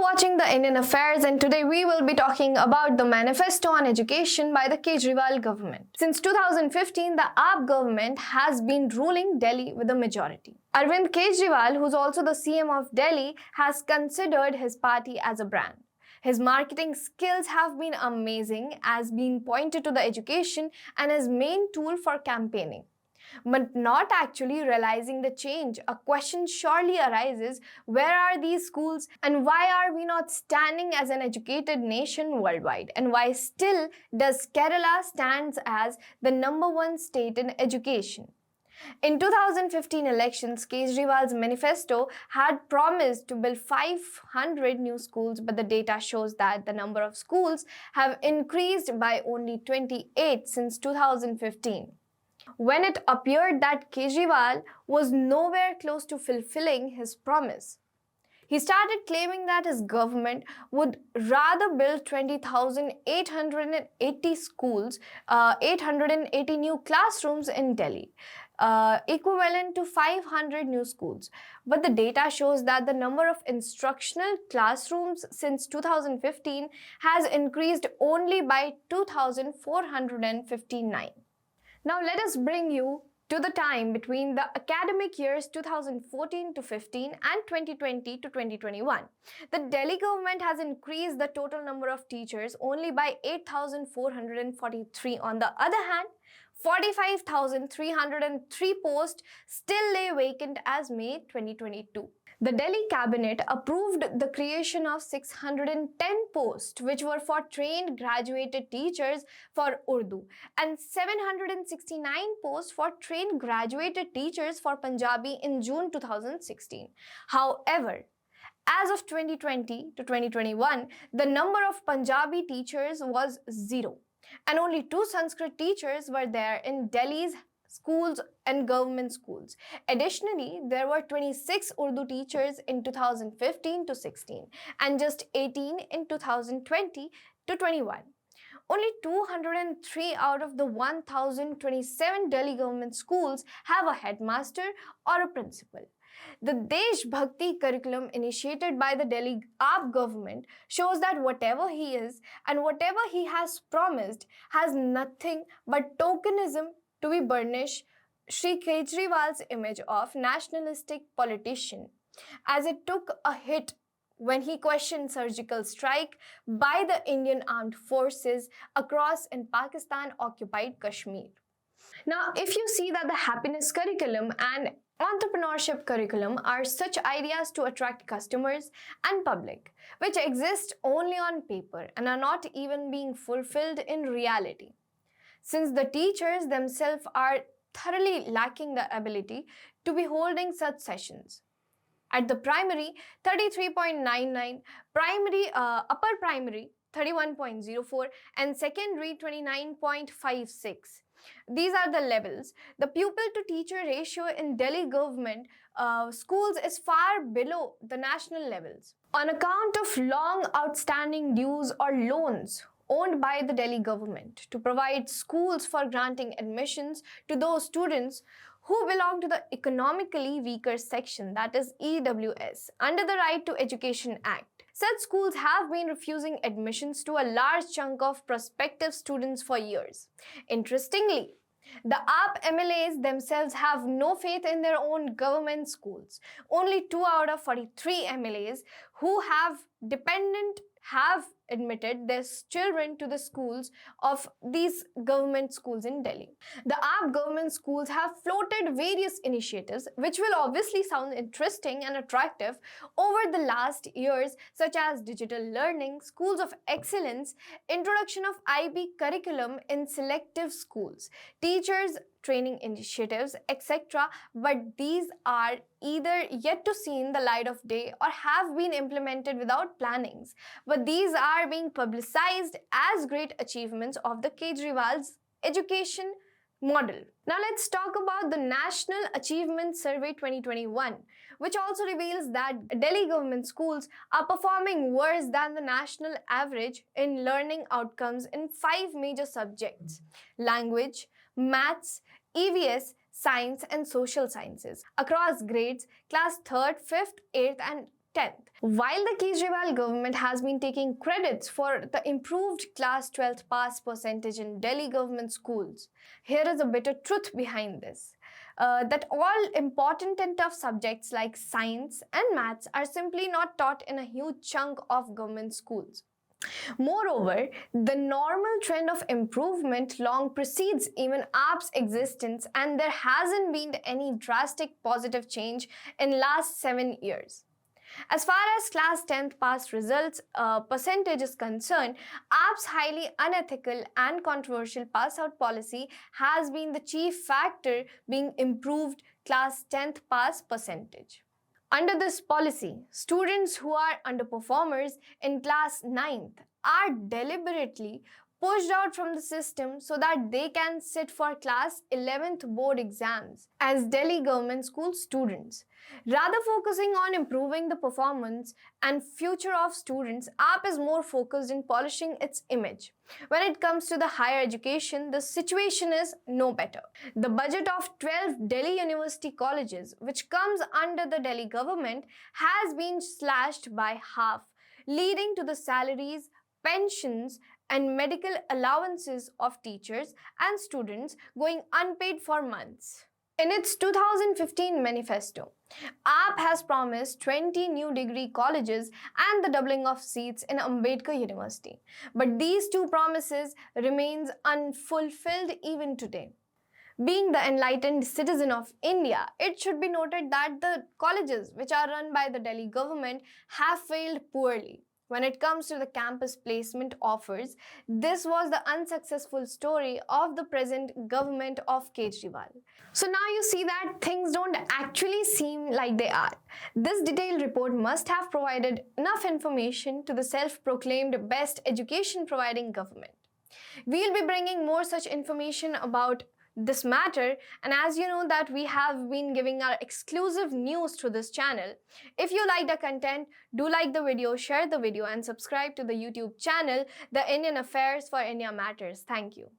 watching The Indian Affairs, and today we will be talking about the Manifesto on Education by the Kejriwal government. Since 2015, the AAP government has been ruling Delhi with a majority. Arvind Kejriwal, who's also the CM of Delhi, has considered his party as a brand. His marketing skills have been amazing, as being pointed to the education and his main tool for campaigning. But not actually realizing the change, a question surely arises: where are these schools, and why are we not standing as an educated nation worldwide? And why still does Kerala stands as the #1 state in education? In 2015 elections, Kejriwal's manifesto had promised to build 500 new schools, but the data shows that the number of schools have increased by only 28 since 2015. When it appeared that Kejriwal was nowhere close to fulfilling his promise, he started claiming that his government would rather build 20,880 schools, 880 new classrooms in Delhi, equivalent to 500 new schools. But the data shows that the number of instructional classrooms since 2015 has increased only by 2,459. Now let us bring you to the time between the academic years 2014 to 15 and 2020 to 2021. The Delhi government has increased the total number of teachers only by 8,443. On the other hand, 45,303 posts still lay vacant as May 2022. The Delhi cabinet approved the creation of 610 posts, which were for trained graduated teachers for Urdu, and 769 posts for trained graduated teachers for Punjabi in June 2016. However, as of 2020 to 2021, the number of Punjabi teachers was 0, and only 2 Sanskrit teachers were there in Delhi's schools and government schools. Additionally, there were 26 Urdu teachers in 2015 to 16 and just 18 in 2020 to 21. Only 203 out of the 1,027 Delhi government schools have a headmaster or a principal. The Desh Bhakti curriculum initiated by the Delhi AAP government shows that whatever he is and whatever he has promised has nothing but tokenism to be burnish Shri Kejriwal's image of nationalistic politician, as it took a hit when he questioned surgical strike by the Indian armed forces across in Pakistan-occupied Kashmir. Now, if you see that the happiness curriculum and entrepreneurship curriculum are such ideas to attract customers and public, which exist only on paper and are not even being fulfilled in reality, since the teachers themselves are thoroughly lacking the ability to be holding such sessions. At the primary, 33.99, upper primary, 31.04, and secondary, 29.56. These are the levels. The pupil to teacher ratio in Delhi government schools is far below the national levels, on account of long outstanding dues or loans owned by the Delhi government to provide schools for granting admissions to those students who belong to the economically weaker section, that is EWS, under the Right to Education Act. Such schools have been refusing admissions to a large chunk of prospective students for years. Interestingly, the AAP MLAs themselves have no faith in their own government schools. Only 2 out of 43 MLAs who have admitted their children to the schools of these government schools in Delhi. The AAP government schools have floated various initiatives which will obviously sound interesting and attractive over the last years, such as digital learning, schools of excellence, introduction of IB curriculum in selective schools, teachers training initiatives, etc. But these are either yet to see the light of day or have been implemented without plannings. But these are being publicized as great achievements of the Kejriwal's education model. Now let's talk about the National Achievement Survey 2021, which also reveals that Delhi government schools are performing worse than the national average in learning outcomes in 5 major subjects: language, maths, EVS, science and social sciences, across grades class 3rd, 5th, 8th and 10th. While the Kejriwal government has been taking credits for the improved class 12th pass percentage in Delhi government schools, here is a bitter truth behind this. That all important and tough subjects like science and maths are simply not taught in a huge chunk of government schools. Moreover, the normal trend of improvement long precedes even AAP's existence, and there hasn't been any drastic positive change in last 7 years. As far as class 10th pass results percentage is concerned, AAP's highly unethical and controversial pass out policy has been the chief factor being improved class 10th pass percentage. Under this policy, students who are underperformers in class 9th are deliberately pushed out from the system so that they can sit for class 11th board exams as Delhi government school students. Rather focusing on improving the performance and future of students, AAP is more focused in polishing its image. When it comes to the higher education, the situation is no better. The budget of 12 Delhi university colleges, which comes under the Delhi government, has been slashed by half, leading to the salaries, pensions, and medical allowances of teachers and students going unpaid for months. In its 2015 manifesto, AAP has promised 20 new degree colleges and the doubling of seats in Ambedkar University. But these two promises remains unfulfilled even today. Being the enlightened citizen of India, it should be noted that the colleges which are run by the Delhi government have failed poorly. When it comes to the campus placement offers, this was the unsuccessful story of the present government of Kejriwal. So now you see that things don't actually seem like they are. This detailed report must have provided enough information to the self-proclaimed best education providing government. We'll be bringing more such information about this matter, and as you know that we have been giving our exclusive news to this channel. If you like the content, do like the video, share the video and subscribe to the YouTube channel, The Indian Affairs for India Matters. Thank you.